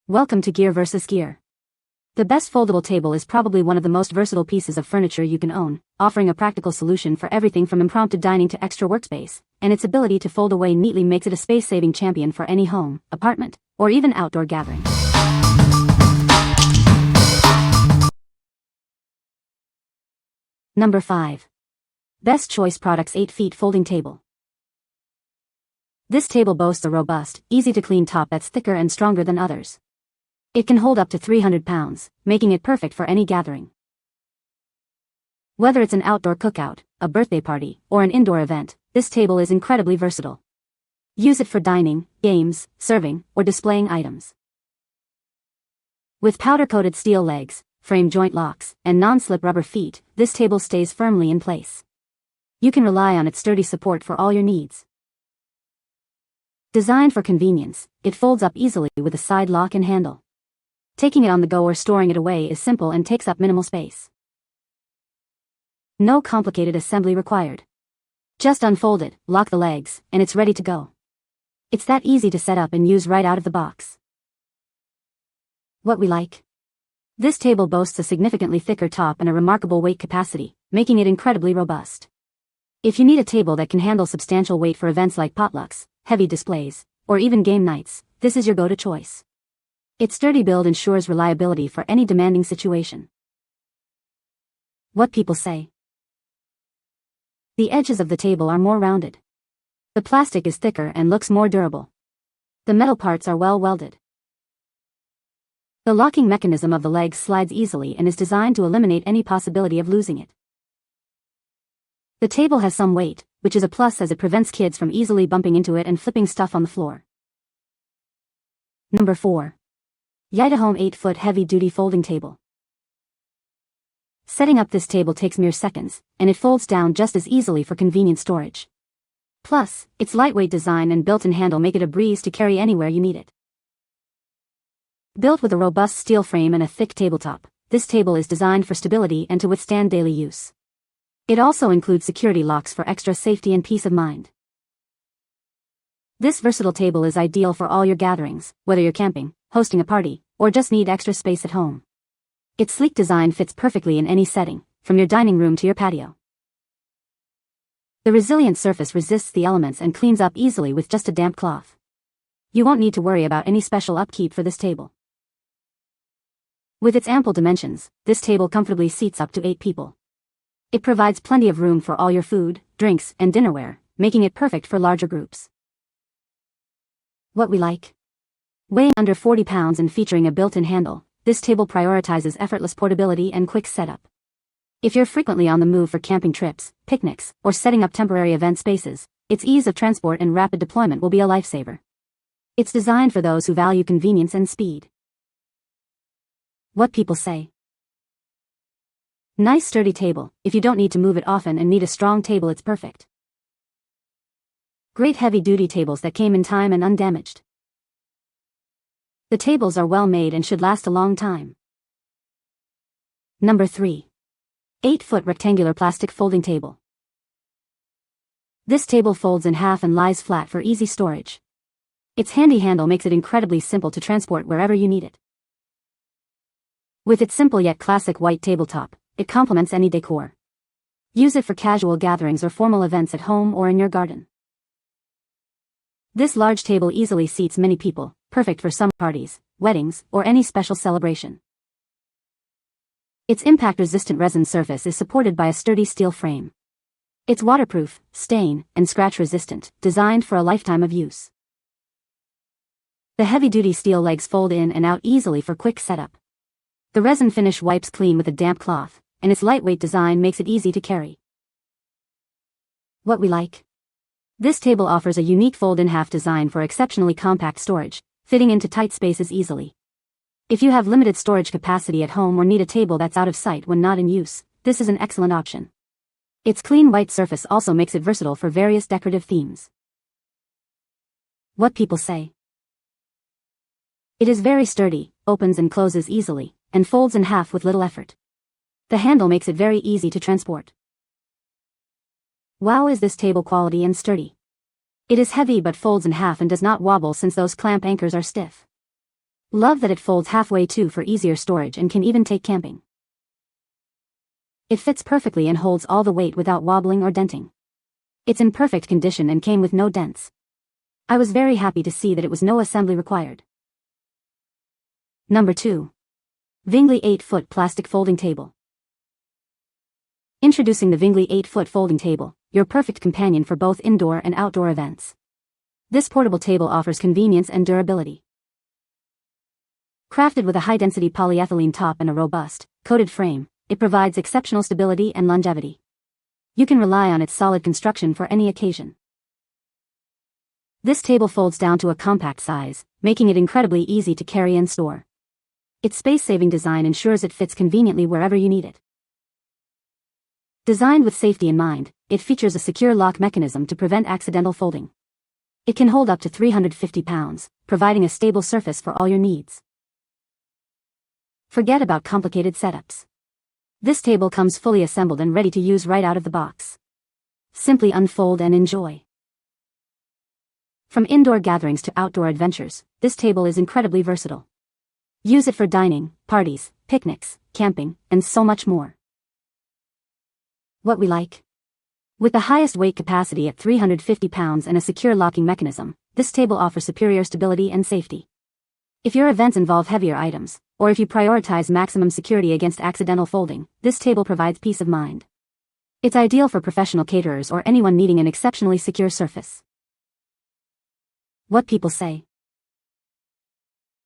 Welcome to Gear vs. Gear. The best foldable table is probably one of the most versatile pieces of furniture you can own, offering a practical solution for everything from impromptu dining to extra workspace, and its ability to fold away neatly makes it a space-saving champion for any home, apartment, or even outdoor gathering. Number 5. Best Choice Products 8 Feet Folding Table. This table boasts a robust, easy-to-clean top that's thicker and stronger than others. It can hold up to 300 pounds, making it perfect for any gathering. Whether it's an outdoor cookout, a birthday party, or an indoor event, this table is incredibly versatile. Use it for dining, games, serving, or displaying items. With powder-coated steel legs, frame joint locks, and non-slip rubber feet, this table stays firmly in place. You can rely on its sturdy support for all your needs. Designed for convenience, it folds up easily with a side lock and handle. Taking it on the go or storing it away is simple and takes up minimal space. No complicated assembly required. Just unfold it, lock the legs, and it's ready to go. It's that easy to set up and use right out of the box. What we like? This table boasts a significantly thicker top and a remarkable weight capacity, making it incredibly robust. If you need a table that can handle substantial weight for events like potlucks, heavy displays, or even game nights, this is your go-to choice. Its sturdy build ensures reliability for any demanding situation. What people say? The edges of the table are more rounded. The plastic is thicker and looks more durable. The metal parts are well welded. The locking mechanism of the legs slides easily and is designed to eliminate any possibility of losing it. The table has some weight, which is a plus as it prevents kids from easily bumping into it and flipping stuff on the floor. Number 4. YITAHOME 8-foot heavy-duty folding table. Setting up this table takes mere seconds, and it folds down just as easily for convenient storage. Plus, its lightweight design and built-in handle make it a breeze to carry anywhere you need it. Built with a robust steel frame and a thick tabletop, this table is designed for stability and to withstand daily use. It also includes security locks for extra safety and peace of mind. This versatile table is ideal for all your gatherings, whether you're camping, hosting a party, or just need extra space at home. Its sleek design fits perfectly in any setting, from your dining room to your patio. The resilient surface resists the elements and cleans up easily with just a damp cloth. You won't need to worry about any special upkeep for this table. With its ample dimensions, this table comfortably seats up to 8 people. It provides plenty of room for all your food, drinks, and dinnerware, making it perfect for larger groups. What we like? Weighing under 40 pounds and featuring a built-in handle, this table prioritizes effortless portability and quick setup. If you're frequently on the move for camping trips, picnics, or setting up temporary event spaces, its ease of transport and rapid deployment will be a lifesaver. It's designed for those who value convenience and speed. What people say? Nice sturdy table. If you don't need to move it often and need a strong table, it's perfect. Great heavy-duty tables that came in time and undamaged. The tables are well made and should last a long time. Number 3. 8-foot rectangular plastic folding table. This table folds in half and lies flat for easy storage. Its handy handle makes it incredibly simple to transport wherever you need it. With its simple yet classic white tabletop, it complements any decor. Use it for casual gatherings or formal events at home or in your garden. This large table easily seats many people, perfect for summer parties, weddings, or any special celebration. Its impact-resistant resin surface is supported by a sturdy steel frame. It's waterproof, stain, and scratch-resistant, designed for a lifetime of use. The heavy-duty steel legs fold in and out easily for quick setup. The resin finish wipes clean with a damp cloth, and its lightweight design makes it easy to carry. What we like? This table offers a unique fold-in-half design for exceptionally compact storage, fitting into tight spaces easily. If you have limited storage capacity at home or need a table that's out of sight when not in use, this is an excellent option. Its clean white surface also makes it versatile for various decorative themes. What people say? It is very sturdy, opens and closes easily, and folds in half with little effort. The handle makes it very easy to transport. Wow, is this table quality and sturdy. It is heavy but folds in half and does not wobble since those clamp anchors are stiff. Love that it folds halfway too for easier storage and can even take camping. It fits perfectly and holds all the weight without wobbling or denting. It's in perfect condition and came with no dents. I was very happy to see that it was no assembly required. Number 2. VINGLI 8-foot plastic folding table. Introducing the VINGLI 8-foot folding table, your perfect companion for both indoor and outdoor events. This portable table offers convenience and durability. Crafted with a high-density polyethylene top and a robust, coated frame, it provides exceptional stability and longevity. You can rely on its solid construction for any occasion. This table folds down to a compact size, making it incredibly easy to carry and store. Its space-saving design ensures it fits conveniently wherever you need it. Designed with safety in mind, it features a secure lock mechanism to prevent accidental folding. It can hold up to 350 pounds, providing a stable surface for all your needs. Forget about complicated setups. This table comes fully assembled and ready to use right out of the box. Simply unfold and enjoy. From indoor gatherings to outdoor adventures, this table is incredibly versatile. Use it for dining, parties, picnics, camping, and so much more. What we like? With the highest weight capacity at 350 pounds and a secure locking mechanism, this table offers superior stability and safety. If your events involve heavier items, or if you prioritize maximum security against accidental folding, this table provides peace of mind. It's ideal for professional caterers or anyone needing an exceptionally secure surface. What people say.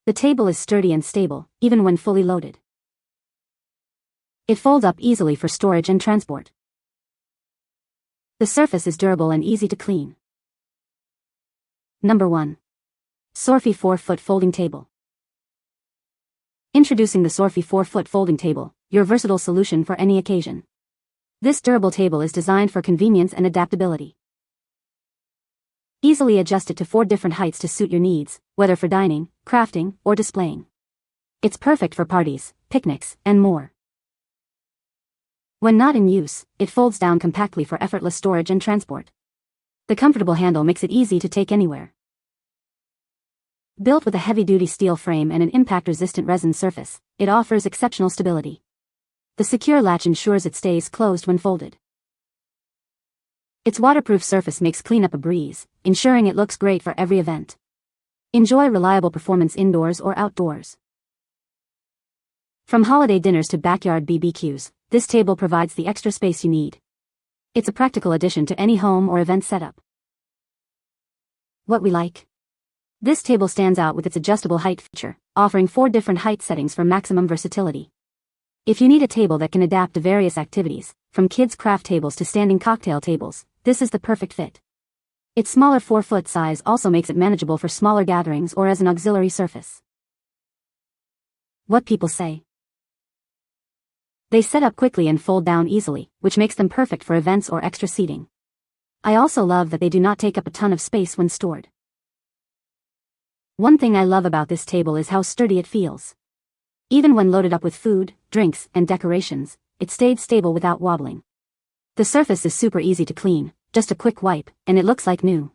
The table is sturdy and stable, even when fully loaded. It folds up easily for storage and transport. The surface is durable and easy to clean. Number 1. Sorfey 4-foot folding table. Introducing the Sorfey 4-foot folding table, your versatile solution for any occasion. This durable table is designed for convenience and adaptability. Easily adjust it to 4 different heights to suit your needs, whether for dining, crafting, or displaying. It's perfect for parties, picnics, and more. When not in use, it folds down compactly for effortless storage and transport. The comfortable handle makes it easy to take anywhere. Built with a heavy-duty steel frame and an impact-resistant resin surface, it offers exceptional stability. The secure latch ensures it stays closed when folded. Its waterproof surface makes cleanup a breeze, ensuring it looks great for every event. Enjoy reliable performance indoors or outdoors. From holiday dinners to backyard BBQs, this table provides the extra space you need. It's a practical addition to any home or event setup. What we like? This table stands out with its adjustable height feature, offering 4 different height settings for maximum versatility. If you need a table that can adapt to various activities, from kids' craft tables to standing cocktail tables, this is the perfect fit. Its smaller 4-foot size also makes it manageable for smaller gatherings or as an auxiliary surface. What people say. They set up quickly and fold down easily, which makes them perfect for events or extra seating. I also love that they do not take up a ton of space when stored. One thing I love about this table is how sturdy it feels. Even when loaded up with food, drinks, and decorations, it stayed stable without wobbling. The surface is super easy to clean, just a quick wipe, and it looks like new.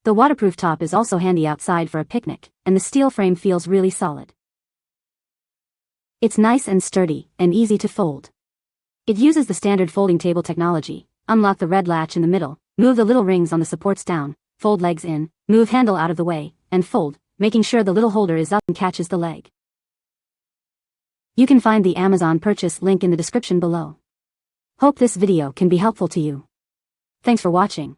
The waterproof top is also handy outside for a picnic, and the steel frame feels really solid. It's nice and sturdy, and easy to fold. It uses the standard folding table technology. Unlock the red latch in the middle, move the little rings on the supports down, fold legs in, move handle out of the way, and fold, making sure the little holder is up and catches the leg. You can find the Amazon purchase link in the description below. Hope this video can be helpful to you. Thanks for watching.